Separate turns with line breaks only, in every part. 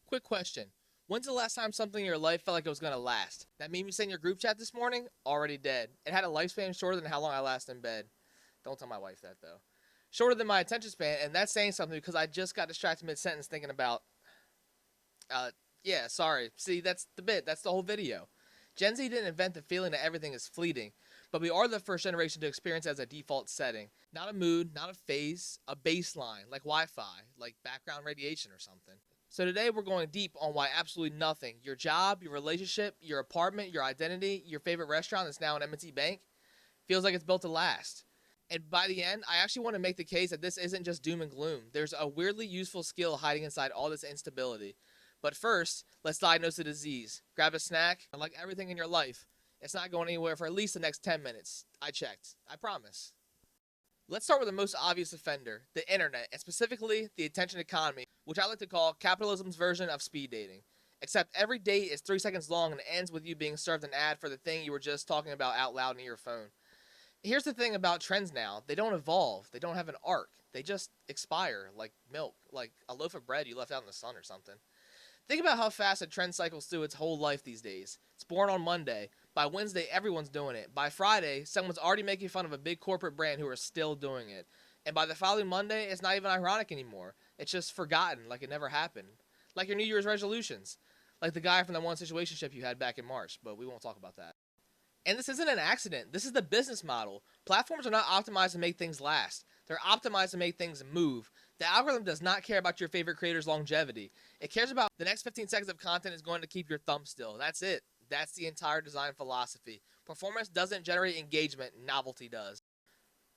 Quick question. When's the last time something in your life felt like it was going to last? That meme you sent in your group chat this morning? Already dead. It had a lifespan shorter than how long I last in bed. Don't tell my wife that, though. Shorter than my attention span, and that's saying something because I just got distracted mid-sentence thinking about... yeah, sorry. See, that's the bit. That's the whole video. Gen Z didn't invent the feeling that everything is fleeting, but we are the first generation to experience it as a default setting. Not a mood, not a phase, a baseline, like Wi-Fi, like background radiation or something. So today we're going deep on why absolutely nothing, your job, your relationship, your apartment, your identity, your favorite restaurant that's now an M&T Bank, feels like it's built to last. And by the end, I actually want to make the case that this isn't just doom and gloom. There's a weirdly useful skill hiding inside all this instability. But first, let's diagnose the disease. Grab a snack, and like everything in your life, it's not going anywhere for at least the next 10 minutes. I checked. I promise. Let's start with the most obvious offender, the internet, and specifically the attention economy, which I like to call capitalism's version of speed dating. Except every date is 3 seconds long and ends with you being served an ad for the thing you were just talking about out loud near your phone. Here's the thing about trends now. They don't evolve. They don't have an arc. They just expire, like milk, like a loaf of bread you left out in the sun or something. Think about how fast a trend cycles through its whole life these days. It's born on Monday. By Wednesday, everyone's doing it. By Friday, someone's already making fun of a big corporate brand who are still doing it. And by the following Monday, it's not even ironic anymore. It's just forgotten, like it never happened. Like your New Year's resolutions. Like the guy from the one situationship you had back in March, but we won't talk about that. And this isn't an accident. This is the business model. Platforms are not optimized to make things last. They're optimized to make things move. The algorithm does not care about your favorite creator's longevity. It cares about the next 15 seconds of content is going to keep your thumb still. That's it. That's the entire design philosophy. Performance doesn't generate engagement, novelty does.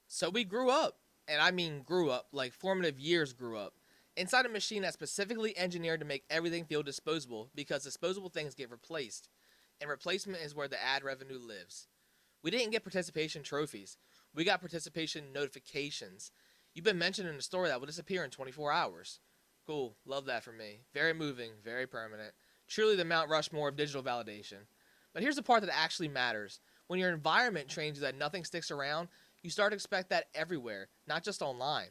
So we grew up. And I mean grew up, like formative years grew up. Inside a machine that's specifically engineered to make everything feel disposable because disposable things get replaced. And replacement is where the ad revenue lives. We didn't get participation trophies. We got participation notifications. You've been mentioned in a story that will disappear in 24 hours. Cool. Love that for me. Very moving. Very permanent. Truly the Mount Rushmore of digital validation. But here's the part that actually matters. When your environment trains you that nothing sticks around, you start to expect that everywhere, not just online.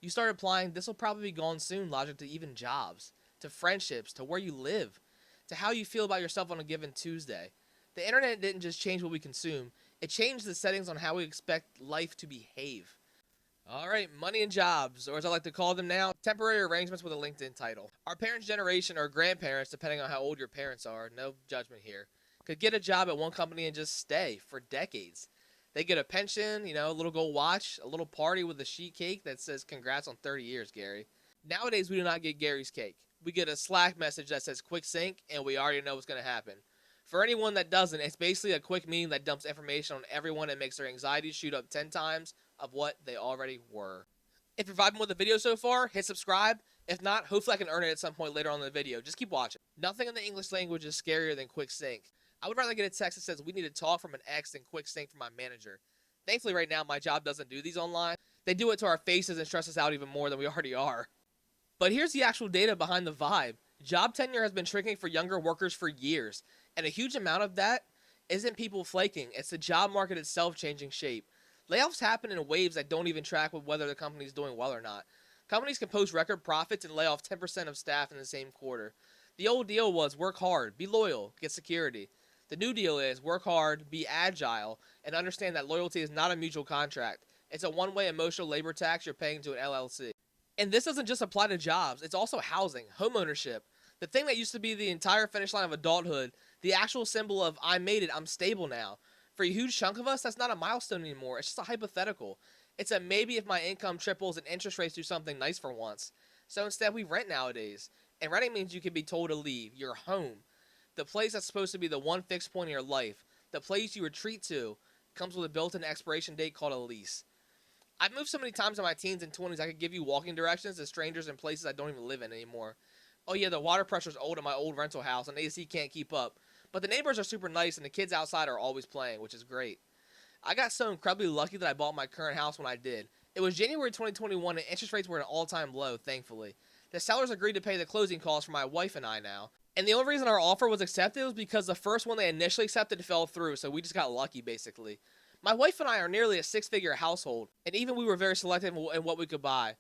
You start applying this will probably be gone soon logic to even jobs, to friendships, to where you live, to how you feel about yourself on a given Tuesday. The internet didn't just change what we consume, it changed the settings on how we expect life to behave. Alright, money and jobs, or as I like to call them now, temporary arrangements with a LinkedIn title. Our parents' generation or grandparents, depending on how old your parents are, no judgment here, could get a job at one company and just stay for decades. They get a pension, a little gold watch, a little party with a sheet cake that says congrats on 30 years, Gary. Nowadays, we do not get Gary's cake. We get a Slack message that says quick sync, and we already know what's going to happen. For anyone that doesn't, it's basically a quick meme that dumps information on everyone and makes their anxiety shoot up 10 times of what they already were. If you're vibing with the video so far, hit subscribe. If not, hopefully I can earn it at some point later on in the video. Just keep watching. Nothing in the English language is scarier than quick sync. I would rather get a text that says we need to talk from an ex than quick sync from my manager. Thankfully right now my job doesn't do these online. They do it to our faces and stress us out even more than we already are. But here's the actual data behind the vibe. Job tenure has been shrinking for younger workers for years. And a huge amount of that isn't people flaking. It's the job market itself changing shape. Layoffs happen in waves that don't even track with whether the company is doing well or not. Companies can post record profits and lay off 10% of staff in the same quarter. The old deal was work hard, be loyal, get security. The new deal is work hard, be agile, and understand that loyalty is not a mutual contract. It's a one-way emotional labor tax you're paying to an LLC. And this doesn't just apply to jobs, it's also housing, homeownership. The thing that used to be the entire finish line of adulthood, the actual symbol of I made it, I'm stable now. For a huge chunk of us, that's not a milestone anymore, it's just a hypothetical. It's a maybe if my income triples and interest rates do something nice for once. So instead we rent nowadays. And renting means you can be told to leave, your home. The place that's supposed to be the one fixed point in your life, the place you retreat to, comes with a built-in expiration date called a lease. I've moved so many times in my teens and 20s I could give you walking directions to strangers and places I don't even live in anymore. Oh yeah, the water pressure's old in my old rental house and the AC can't keep up. But the neighbors are super nice and the kids outside are always playing, which is great. I got so incredibly lucky that I bought my current house when I did. It was January 2021 and interest rates were at an all-time low, thankfully. The sellers agreed to pay the closing costs for my wife and I now. And the only reason our offer was accepted was because the first one they initially accepted fell through, so we just got lucky basically. My wife and I are nearly a six-figure household, and even we were very selective in what we could buy.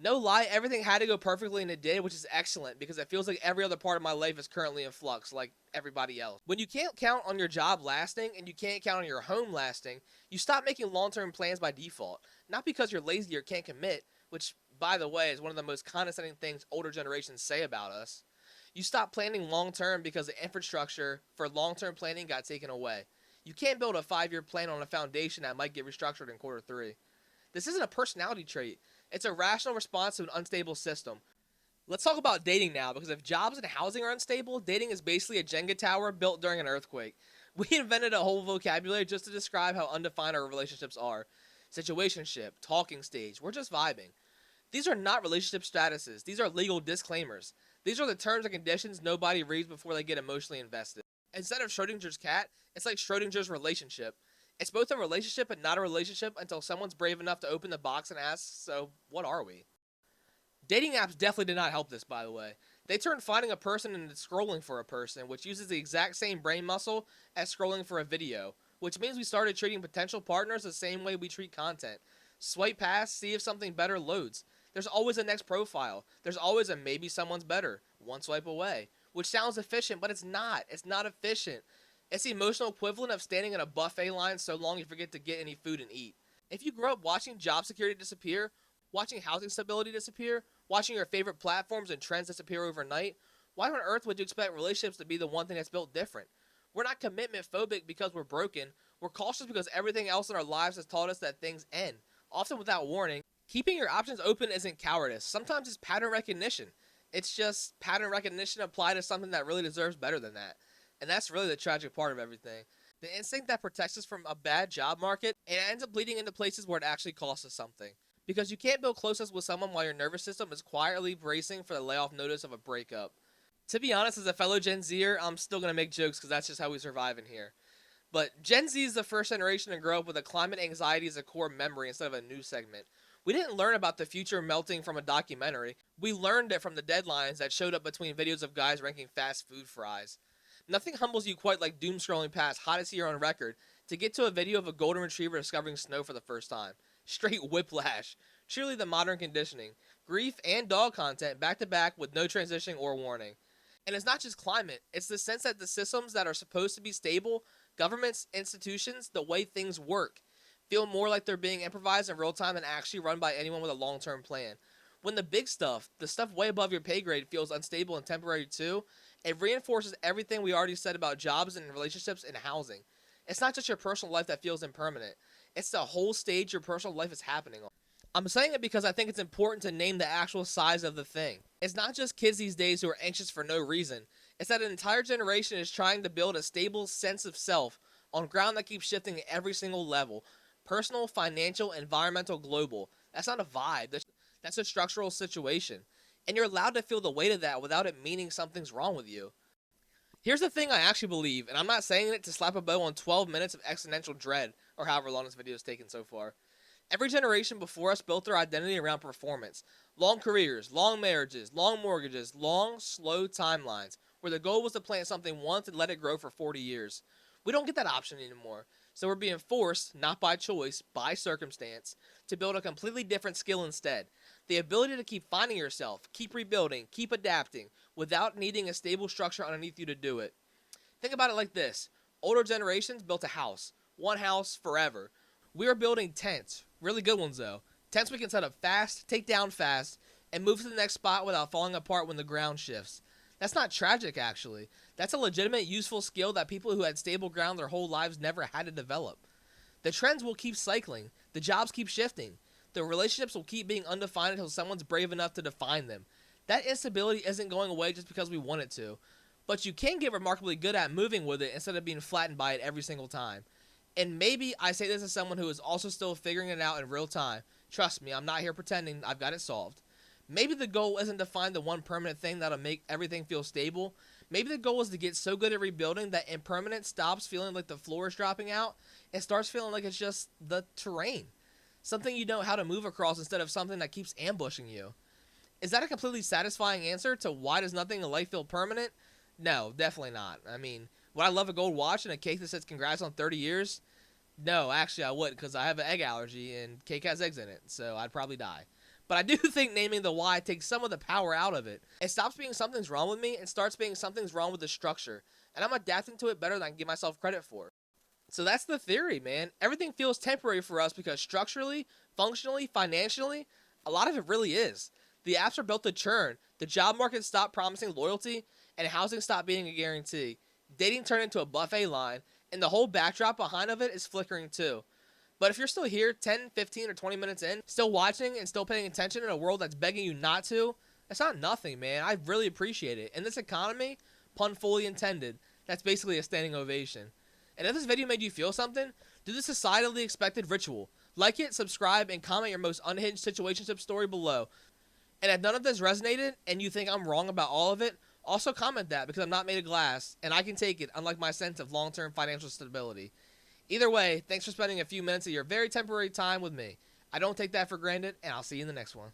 No lie, everything had to go perfectly and it did, which is excellent because it feels like every other part of my life is currently in flux, like everybody else. When you can't count on your job lasting and you can't count on your home lasting, you stop making long term plans by default. Not because you're lazy or can't commit, which, by the way, is one of the most condescending things older generations say about us. You stop planning long term because the infrastructure for long term planning got taken away. You can't build a 5 year plan on a foundation that might get restructured in quarter three. This isn't a personality trait. It's a rational response to an unstable system. Let's talk about dating now, because if jobs and housing are unstable, dating is basically a Jenga tower built during an earthquake. We invented a whole vocabulary just to describe how undefined our relationships are. Situationship, talking stage, we're just vibing. These are not relationship statuses, these are legal disclaimers. These are the terms and conditions nobody reads before they get emotionally invested. Instead of Schrodinger's cat, it's like Schrodinger's relationship. It's both a relationship and not a relationship until someone's brave enough to open the box and ask, so what are we? Dating apps definitely did not help this, by the way. They turned finding a person into scrolling for a person, which uses the exact same brain muscle as scrolling for a video, which means we started treating potential partners the same way we treat content. Swipe past, see if something better loads. There's always a next profile. There's always a maybe someone's better, one swipe away, which sounds efficient, but it's not. It's not efficient. It's the emotional equivalent of standing in a buffet line so long you forget to get any food and eat. If you grow up watching job security disappear, watching housing stability disappear, watching your favorite platforms and trends disappear overnight, why on earth would you expect relationships to be the one thing that's built different? We're not commitment phobic because we're broken. We're cautious because everything else in our lives has taught us that things end, often without warning. Keeping your options open isn't cowardice. Sometimes it's pattern recognition. It's just pattern recognition applied to something that really deserves better than that. And that's really the tragic part of everything. The instinct that protects us from a bad job market, it ends up bleeding into places where it actually costs us something. Because you can't build closeness with someone while your nervous system is quietly bracing for the layoff notice of a breakup. To be honest, as a fellow Gen Zer, I'm still going to make jokes because that's just how we survive in here. But Gen Z is the first generation to grow up with a climate anxiety as a core memory instead of a news segment. We didn't learn about the future melting from a documentary. We learned it from the deadlines that showed up between videos of guys ranking fast food fries. Nothing humbles you quite like doom scrolling past hottest year on record to get to a video of a golden retriever discovering snow for the first time. Straight whiplash. Truly the modern conditioning. Grief and dog content back to back with no transition or warning. And it's not just climate, it's the sense that the systems that are supposed to be stable, governments, institutions, the way things work, feel more like they're being improvised in real time than actually run by anyone with a long-term plan. When the big stuff, the stuff way above your pay grade, feels unstable and temporary too, it reinforces everything we already said about jobs and relationships and housing. It's not just your personal life that feels impermanent. It's the whole stage your personal life is happening on. I'm saying it because I think it's important to name the actual size of the thing. It's not just kids these days who are anxious for no reason. It's that an entire generation is trying to build a stable sense of self on ground that keeps shifting at every single level. Personal, financial, environmental, global. That's not a vibe. That's a structural situation. And you're allowed to feel the weight of that without it meaning something's wrong with you. Here's the thing I actually believe, and I'm not saying it to slap a bow on 12 minutes of existential dread, or however long this video has taken so far. Every generation before us built their identity around performance. Long careers, long marriages, long mortgages, long, slow timelines, where the goal was to plant something once and let it grow for 40 years. We don't get that option anymore, so we're being forced, not by choice, by circumstance, to build a completely different skill instead. The ability to keep finding yourself, keep rebuilding, keep adapting, without needing a stable structure underneath you to do it. Think about it like this. Older generations built a house. One house forever. We are building tents. Really good ones though. Tents we can set up fast, take down fast, and move to the next spot without falling apart when the ground shifts. That's not tragic actually. That's a legitimate useful skill that people who had stable ground their whole lives never had to develop. The trends will keep cycling. The jobs keep shifting. The relationships will keep being undefined until someone's brave enough to define them. That instability isn't going away just because we want it to. But you can get remarkably good at moving with it instead of being flattened by it every single time. And maybe I say this as someone who is also still figuring it out in real time. Trust me, I'm not here pretending I've got it solved. Maybe the goal isn't to find the one permanent thing that'll make everything feel stable. Maybe the goal is to get so good at rebuilding that impermanence stops feeling like the floor is dropping out and starts feeling like it's just the terrain. Something you know how to move across instead of something that keeps ambushing you. Is that a completely satisfying answer to why does nothing in life feel permanent? No, definitely not. I mean, would I love a gold watch and a cake that says congrats on 30 years? No, actually I wouldn't because I have an egg allergy and cake has eggs in it, so I'd probably die. But But I do think naming the why takes some of the power out of it. It stops being something's wrong with me and starts being something's wrong with the structure. And I'm adapting to it better than I can give myself credit for. So that's the theory, man. Everything feels temporary for us because structurally, functionally, financially, a lot of it really is. The apps are built to churn. The job market stopped promising loyalty, and housing stopped being a guarantee. Dating turned into a buffet line, and the whole backdrop behind of it is flickering too. But if you're still here 10, 15, or 20 minutes in, still watching and still paying attention in a world that's begging you not to, it's not nothing, man. I really appreciate it. In this economy, pun fully intended, that's basically a standing ovation. And if this video made you feel something, do the societally expected ritual. Like it, subscribe, and comment your most unhinged situationship story below. And if none of this resonated and you think I'm wrong about all of it, also comment that because I'm not made of glass and I can take it, unlike my sense of long-term financial stability. Either way, thanks for spending a few minutes of your very temporary time with me. I don't take that for granted, and I'll see you in the next one.